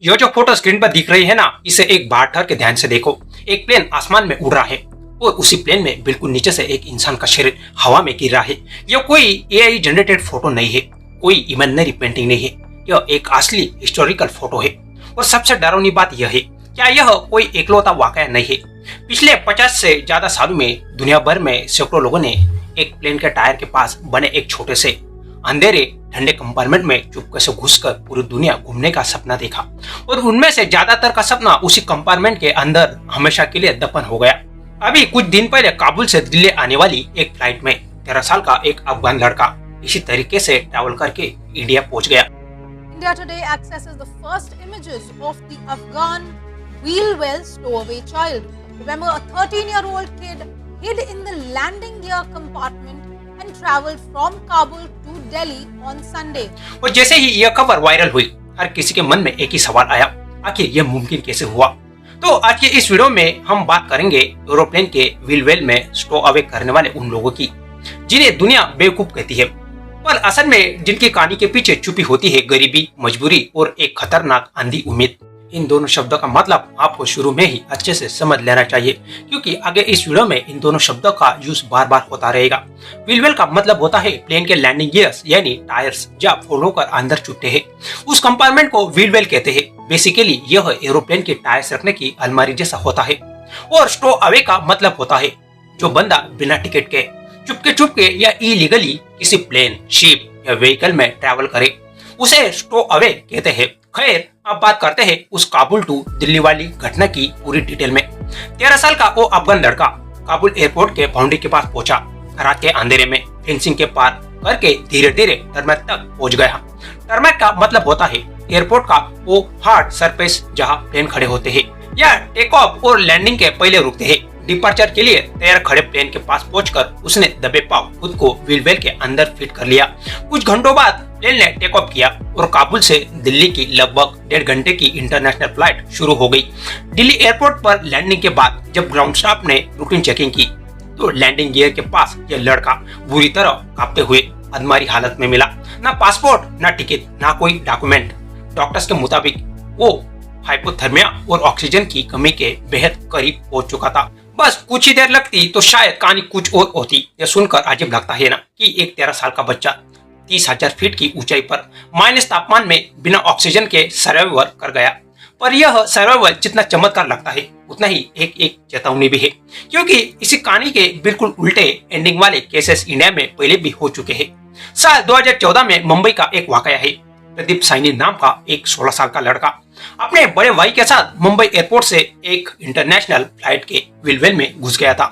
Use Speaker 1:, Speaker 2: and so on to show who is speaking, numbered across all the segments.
Speaker 1: ये जो photo screen पर दिख रही है ना, इसे एक बार ठहर के ध्यान से देखो। एक प्लेन आसमान में उड़ रहा है और उसी प्लेन में बिल्कुल नीचे से एक इंसान का शरीर हवा में गिर रहा है। यह कोई एआई जनरेटेड फोटो नहीं है, कोई इमेजिनरी पेंटिंग नहीं है, यह एक असली हिस्टोरिकल फोटो है। और सबसे डरावनी बात यह है, क्या यह कोई एकलौता वाकया नहीं है। पिछले 50 से ज्यादा सालों में दुनिया भर में सैकड़ों लोगों ने एक प्लेन के टायर के पास बने एक छोटे से अंधेरे ठंडे कंपार्टमेंट में चुपके से घुसकर पूरी दुनिया घूमने का सपना देखा, और उनमें से ज्यादातर का सपना उसी कंपार्टमेंट के अंदर हमेशा के लिए दफन हो गया। अभी कुछ दिन पहले काबुल से दिल्ली आने वाली एक फ्लाइट में 13 साल का एक अफगान लड़का इसी तरीके से ट्रैवल करके इंडिया पहुंच गया।
Speaker 2: India today accesses the first images of the Afghan wheel-well stowaway child. Remember, a 13-year-old kid hid in the landing gear compartment and traveled from Kabul to Delhi on Sunday.
Speaker 1: और जैसे ही यह खबर viral हुई, हर किसी के मन में एक ही सवाल आया, आखिर यह मुमकिन कैसे हुआ। तो आज के इस वीडियो में हम बात करेंगे एरोप्लेन के व्हील में स्टो अवे करने वाले उन लोगों की, जिन्हें दुनिया बेवकूफ कहती है, पर असल में जिनकी कहानी के पीछे छुपी होती है गरीबी, मजबूरी और एक खतरनाक अंधी उम्मीद। इन दोनों शब्दों का मतलब आपको शुरू में ही अच्छे से समझ लेना चाहिए, क्योंकि आगे इस वीडियो में इन दोनों शब्दों का यूज बार बार होता रहेगा। व्हील का मतलब होता है प्लेन के लैंडिंग गियर्स यानी टायर्स, जहाँ फोल्ड होकर अंदर छुटते हैं। उस कंपार्टमेंट को व्हील कहते हैं। बेसिकली यह एरोप्लेन के टायर्स रखने की अलमारी जैसा होता है। और स्टो अवे का मतलब होता है जो बंदा बिना टिकट के चुपके या इलीगली किसी प्लेन, शिप या व्हीकल में ट्रैवल करे, उसे स्टो अवे कहते हैं। खैर, अब बात करते हैं उस काबुल टू दिल्ली वाली घटना की पूरी डिटेल में। 13 साल का वो अफगान लड़का काबुल एयरपोर्ट के बाउंड्री के पास पहुंचा। रात के अंधेरे में फेंसिंग के पार करके धीरे धीरे टरमैक तक पहुंच गया। टरमैक का मतलब होता है एयरपोर्ट का वो हार्ड सरफेस जहां प्लेन खड़े होते हैं या टेक ऑफ और लैंडिंग के पहले रुकते हैं। डिपार्चर के लिए तैयार खड़े प्लेन के पास पहुंचकर उसने दबे पांव खुद को व्हील के अंदर फिट कर लिया। कुछ घंटों बाद प्लेन ने टेक ऑफ किया और काबुल से दिल्ली की लगभग 1.5 घंटे की इंटरनेशनल फ्लाइट शुरू हो गई। दिल्ली एयरपोर्ट पर लैंडिंग के बाद जब ग्राउंड स्टाफ ने रूटीन चेकिंग की, तो लैंडिंग गियर के पास यह लड़का बुरी तरह कांपते हुए अधमरी हालत में मिला। ना पासपोर्ट, ना टिकट, ना कोई डॉक्यूमेंट। डॉक्टर्स के मुताबिक वो हाइपोथर्मिया और ऑक्सीजन की कमी के बेहद करीब पहुंच चुका था। बस कुछ ही देर लगती तो शायद कहानी कुछ और होती। यह सुनकर अजीब लगता है ना कि एक 13 साल का बच्चा 30,000 फीट की ऊंचाई पर माइनस तापमान में बिना ऑक्सीजन के सर्वाइवल कर गया। पर यह सर्वाइवल जितना चमत्कार लगता है, उतना ही एक चेतावनी भी है, क्योंकि इसी कहानी के बिल्कुल उल्टे एंडिंग वाले केसेस इंडिया में पहले भी हो चुके हैं। साल 2014 में मुंबई का एक वाकया है। प्रदीप साइनी नाम का एक 16 साल का लड़का अपने बड़े भाई के साथ मुंबई एयरपोर्ट से एक इंटरनेशनल फ्लाइट के व्हील में घुस गया था।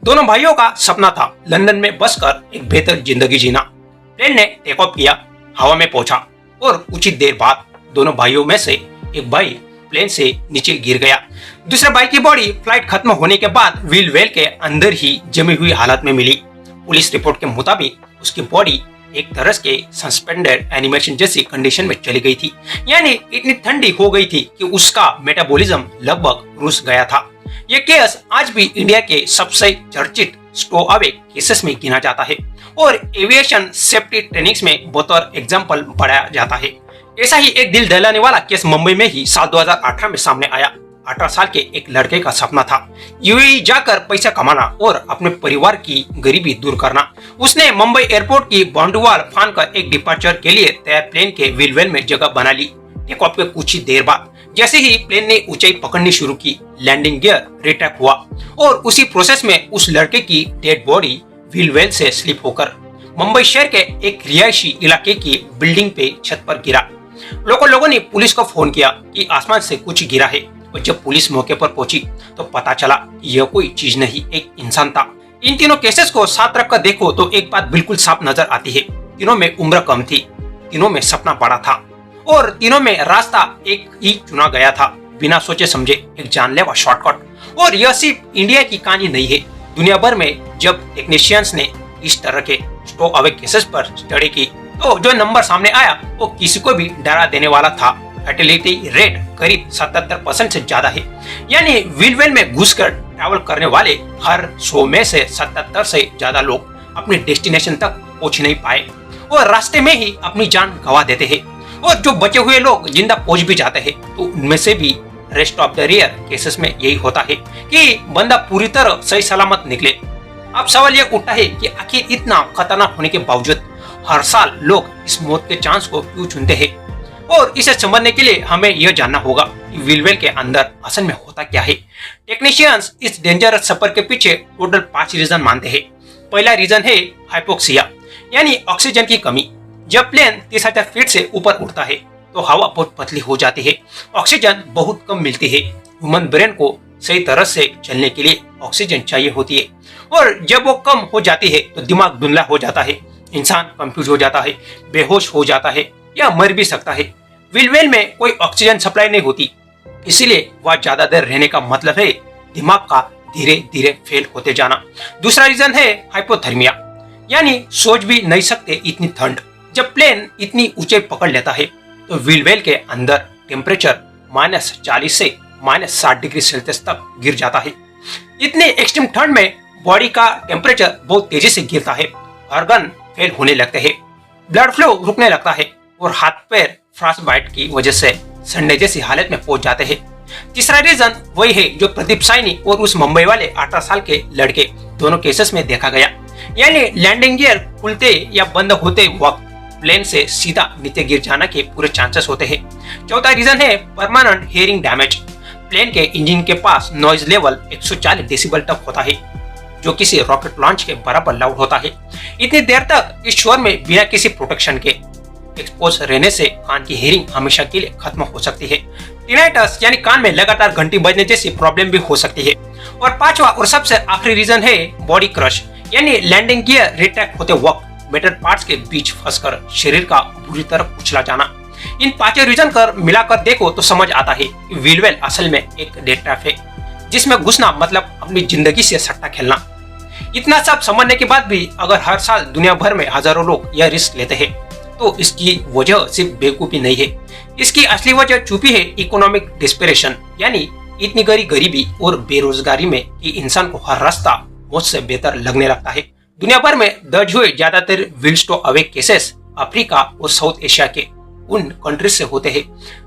Speaker 1: दोनों भाइयों का सपना था लंदन में बसकर एक बेहतर जिंदगी जीना। प्लेन ने टेक ऑफ किया, हवा में पहुंचा और कुछ ही देर बाद दोनों भाइयों में से एक भाई प्लेन से नीचे गिर गया। दूसरे भाई की बॉडी फ्लाइट खत्म होने के बाद व्हील के अंदर ही जमी हुई हालत में मिली। पुलिस रिपोर्ट के मुताबिक उसकी बॉडी एक तरह के सस्पेंडेड एनिमेशन जैसी कंडीशन में चली गई थी, यानी इतनी ठंडी हो गई थी कि उसका मेटाबॉलिज्म लगभग रुस गया था। यह केस आज भी इंडिया के सबसे चर्चित स्टो अवे केसेस में गिना जाता है और एविएशन सेफ्टी ट्रेनिंग्स में बतौर एग्जाम्पल पढ़ाया जाता है। ऐसा ही एक दिल दहलाने वाला केस मुंबई में ही साल 2018 में सामने आया। 18 साल के एक लड़के का सपना था यूएई जाकर पैसा कमाना और अपने परिवार की गरीबी दूर करना। उसने मुंबई एयरपोर्ट की बाउंड्री वॉल फांदकर एक डिपार्चर के लिए तैयार प्लेन के व्हील में जगह बना ली। टेक ऑफ के कुछ ही देर बाद जैसे ही प्लेन ने ऊंचाई पकड़नी शुरू की, लैंडिंग गियर रिट्रैक्ट हुआ और उसी प्रोसेस में उस लड़के की डेड बॉडी व्हील से स्लिप होकर मुंबई शहर के एक रिहायशी इलाके की बिल्डिंग पे छत पर गिरा। लोगों ने पुलिस को फोन किया कि आसमान से कुछ गिरा है, और जब पुलिस मौके पर पहुंची तो पता चला यह कोई चीज नहीं, एक इंसान था। इन तीनों केसेस को साथ रखकर देखो तो एक बात बिल्कुल साफ नजर आती है, तीनों में उम्र कम थी, तीनों में सपना बड़ा था और तीनों में रास्ता एक ही चुना गया था, बिना सोचे समझे एक जानलेवा शॉर्टकट। और यह सिर्फ इंडिया की कहानी नहीं है, दुनिया भर में जब टेक्नीशियंस ने इस तरह के स्टो अवे केसेस पर स्टडी की तो जो नंबर सामने आया वो किसी को भी डरा देने वाला था। फर्टिलिटी रेट करीब 77% से ज्यादा है, यानी व्हील में घुसकर ट्रैवल करने वाले हर 100 में से 77 से ज्यादा लोग अपने डेस्टिनेशन तक पहुंच नहीं पाए और रास्ते में ही अपनी जान गंवा देते हैं। और जो बचे हुए लोग जिंदा पहुंच भी जाते हैं तो उनमें से भी rest of the rare cases में यही होता है कि बंदा पूरी तरह सही सलामत निकले। अब सवाल यह उठता है कि आखिर इतना खतरनाक होने के बावजूद हर साल लोग इस मौत के चांस को क्यों चुनते हैं, और इसे समझने के लिए हमें यह जानना होगा कि व्हील वेल के अंदर असल में होता क्या है। टेक्नीशियंस इस डेंजरस सफर के पीछे टोटल 5 रीजन मानते हैं। पहला रीजन है हाइपोक्सिया यानी ऑक्सीजन की कमी। जब प्लेन 30,000 फीट से ऊपर उड़ता है तो हवा बहुत पतली हो जाती है, ऑक्सीजन बहुत कम मिलती है। ह्यूमन ब्रेन को सही तरह से चलने के लिए ऑक्सीजन चाहिए होती है, और जब वो कम हो जाती है तो दिमाग धुंधला हो जाता है, इंसान कंफ्यूज हो जाता है, बेहोश हो जाता है या मर भी सकता है। व्हील वेल में कोई ऑक्सीजन सप्लाई नहीं होती, इसीलिए वह ज्यादा देर रहने का मतलब है दिमाग का धीरे धीरे फेल होते जाना। दूसरा रीजन है हाइपोथर्मिया यानी सोच भी नहीं सकते इतनी ठंड। जब प्लेन इतनी ऊंचाई पकड़ लेता है तो व्हील वेल के अंदर टेम्परेचर -40 से -60 डिग्री सेल्सियस तक गिर जाता है। इतने एक्सट्रीम ठंड में बॉडी का टेम्परेचर बहुत तेजी से गिरता है, ऑर्गन फेल होने लगते हैं, ब्लड फ्लो रुकने लगता है और हाथ पैर फ्रॉस्टबाइट की वजह से सड़ने जैसी हालत में पहुंच जाते हैं। तीसरा रीजन वही है जो प्रदीप साइनी और उस मुंबई वाले 18 साल के लड़के दोनों केसेस में देखा गया, यानी लैंडिंग गियर खुलते या बंद होते वक्त प्लेन से सीधा नीचे गिर जाने के पूरे चांसेस होते हैं। चौथा रीजन है परमानेंट हियरिंग डैमेज। प्लेन के इंजन के पास नॉइज लेवल 140 डेसिबल तक होता है, जो किसी रॉकेट लॉन्च के बराबर लाउड होता है। इतनी देर तक इस शोर में बिना किसी प्रोटेक्शन के एक्सपोज रहने से कान की हियरिंग हमेशा के लिए खत्म हो सकती है। टिनाइटस यानी कान में लगातार घंटी बजने जैसी प्रॉब्लम भी हो सकती है। और पांचवा और सबसे आखिरी रीजन है बॉडी क्रश, यानी लैंडिंग गियर रिट्रैक्ट होते वक्त मेटल पार्ट्स के बीच फंसकर शरीर का बुरी तरह कुचला जाना। इन पांचों रीजन कर मिलाकर देखो तो समझ आता है कि व्हील वेल असल में एक डेथ ट्रैप है, जिसमें घुसना मतलब अपनी जिंदगी से सट्टा खेलना। इतना सब समझने के बाद भी अगर हर साल दुनिया भर में हजारों लोग यह रिस्क लेते हैं तो इसकी वजह सिर्फ बेवकूफी नहीं है, इसकी असली वजह छुपी है इकोनॉमिक डिस्पेरेशन, यानी इतनी गरीबी और बेरोजगारी में कि इंसान को हर रास्ता मौत से बेहतर लगने लगता है। दुनिया भर में दर्ज हुए ज्यादातर व्हील स्टो अवे केसेस अफ्रीका और साउथ एशिया के उन कंट्रीज से होते हैं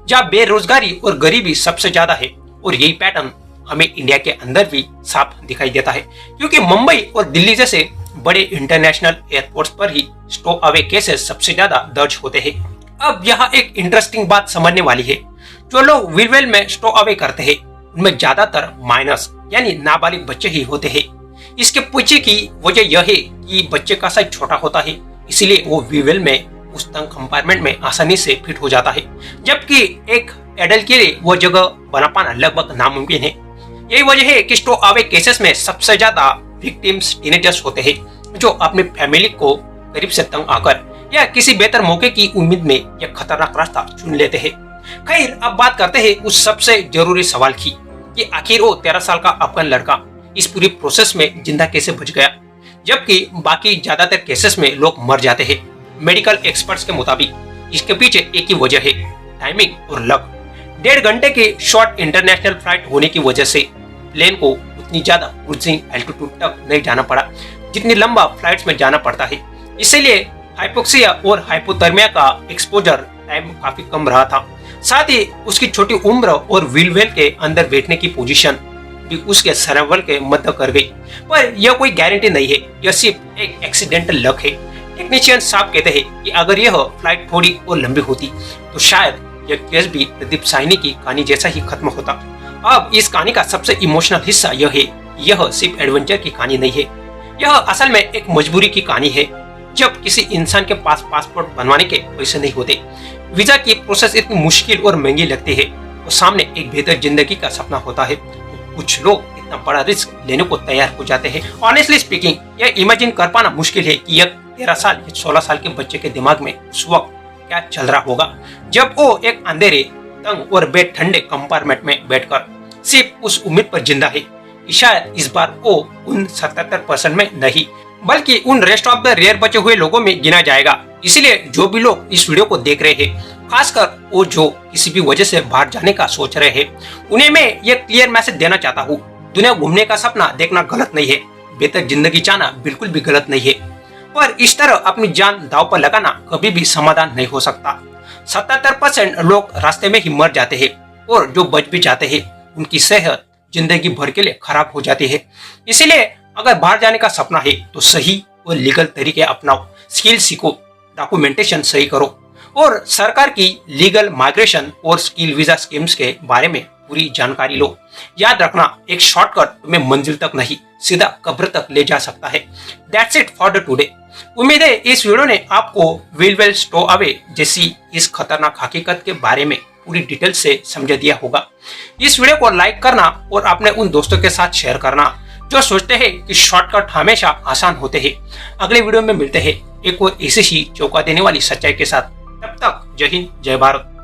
Speaker 1: जहाँ बेरोजगारी और गरीबी सबसे ज्यादा है, और यही पैटर्न हमें इंडिया के अंदर भी साफ दिखाई देता है, क्योंकि मुंबई और दिल्ली जैसे बड़े इंटरनेशनल एयरपोर्ट्स पर ही स्टो अवे केसेस सबसे ज्यादा दर्ज होते हैं। अब यहाँ एक इंटरेस्टिंग बात समझने वाली है, जो लोग व्हील वेल में स्टो अवे करते हैं उनमें ज्यादातर माइनर्स यानी नाबालिग बच्चे ही होते हैं। इसके पीछे की वजह यह है कि बच्चे का साइज छोटा होता है, इसीलिए वो व्हील वेल में उस तंग कंपार्टमेंट में आसानी से फिट हो जाता है, जबकि एक एडल्ट के लिए वो जगह बना पाना लगभग नामुमकिन है। यही वजह है कि स्टो अवे केसेस में सबसे ज्यादा विक्टिम्स टीनेजर्स होते हैं, जो अपने फैमिली को करीब से तंग आकर या किसी बेहतर मौके की उम्मीद में यह खतरनाक रास्ता चुन लेते हैं। खैर, अब बात करते हैं उस सबसे जरूरी सवाल की कि आखिर वो 13 साल का अफगान लड़का इस पूरी प्रोसेस में जिंदा कैसे बच गया, जबकि बाकी ज्यादातर केसेस में लोग मर जाते हैं। मेडिकल एक्सपर्ट्स के मुताबिक इसके पीछे एक ही वजह है, टाइमिंग और लक। 1.5 घंटे की शॉर्ट इंटरनेशनल फ्लाइट होने की वजह से प्लेन को उतनी ज्यादा क्रूजिंग एल्टीट्यूड तक नहीं जाना पड़ा जितनी लंबा फ्लाइट्स में जाना पड़ता है। इसीलिए हाइपोक्सिया और हाइपोथर्मिया का एक्सपोजर टाइम काफी कम रहा था। साथ ही उसकी छोटी उम्र और व्हील वेल के अंदर बैठने की पोजीशन भी उसके सर्वाइवल के मदद कर गई, पर यह कोई गारंटी नहीं है, यह सिर्फ एक एक्सीडेंटल लक है। टेक्नीशियन साहब कहते हैं कि अगर यह फ्लाइट थोड़ी और लंबी होती तो शायद यह केस भी प्रदीप साइनी की कहानी जैसा ही खत्म होता। अब इस कहानी का सबसे इमोशनल हिस्सा यह है, यह सिर्फ एडवेंचर की कहानी नहीं है, यह असल में एक मजबूरी की कहानी है। जब किसी इंसान के पास पासपोर्ट बनवाने के पैसे नहीं होते, वीजा की प्रोसेस इतनी मुश्किल और महंगी लगती है, तो सामने एक बेहतर जिंदगी का सपना होता है, तो कुछ लोग इतना बड़ा रिस्क लेने को तैयार हो जाते हैं। ऑनेस्टली स्पीकिंग, यह इमेजिन कर पाना मुश्किल है कि यह 13 साल या 16 साल के बच्चे के दिमाग में उस वक्त क्या चल रहा होगा, जब वो एक अंधेरे, तंग और बेड ठंडे कंपार्टमेंट में बैठकर सिर्फ उस उम्मीद पर जिंदा है कि शायद इस बार वो उन 77% में नहीं बल्कि उन रेस्ट ऑफ द रेयर बचे हुए लोगों में गिना जाएगा। इसलिए जो भी लोग इस वीडियो को देख रहे हैं, खासकर वो जो किसी भी वजह से बाहर जाने का सोच रहे हैं, उन्हें मैं ये क्लियर मैसेज देना चाहता हूँ, दुनिया घूमने का सपना देखना गलत नहीं है, बेहतर जिंदगी चाहना बिल्कुल भी गलत नहीं है, पर इस तरह अपनी जान दांव पर लगाना कभी भी समाधान नहीं हो सकता। 77% लोग रास्ते में ही मर जाते हैं और जो बच भी जाते हैं उनकी सेहत जिंदगी भर के लिए खराब हो जाती है। इसीलिए अगर बाहर जाने का सपना है तो सही और लीगल तरीके अपनाओ, स्किल सीखो, डॉक्यूमेंटेशन सही करो और सरकार की लीगल माइग्रेशन और स्किल वीजा स्कीम्स के बारे में पूरी जानकारी लो। याद रखना, एक शॉर्टकट तुम्हें मंजिल तक नहीं सीधा कब्र तक ले जा सकता है। That's it for the today. उम्मीद है इस वीडियो ने आपको व्हील वेल स्टो अवे जैसी इस खतरनाक हकीकत के बारे में पूरी डिटेल से समझा दिया होगा। इस वीडियो को लाइक करना और अपने उन दोस्तों के साथ शेयर करना जो सोचते हैं कि शॉर्टकट हमेशा आसान होते हैं। अगले वीडियो में मिलते हैं एक और ऐसी ही चौंका देने वाली सच्चाई के साथ। तब तक जय हिंद, जय भारत।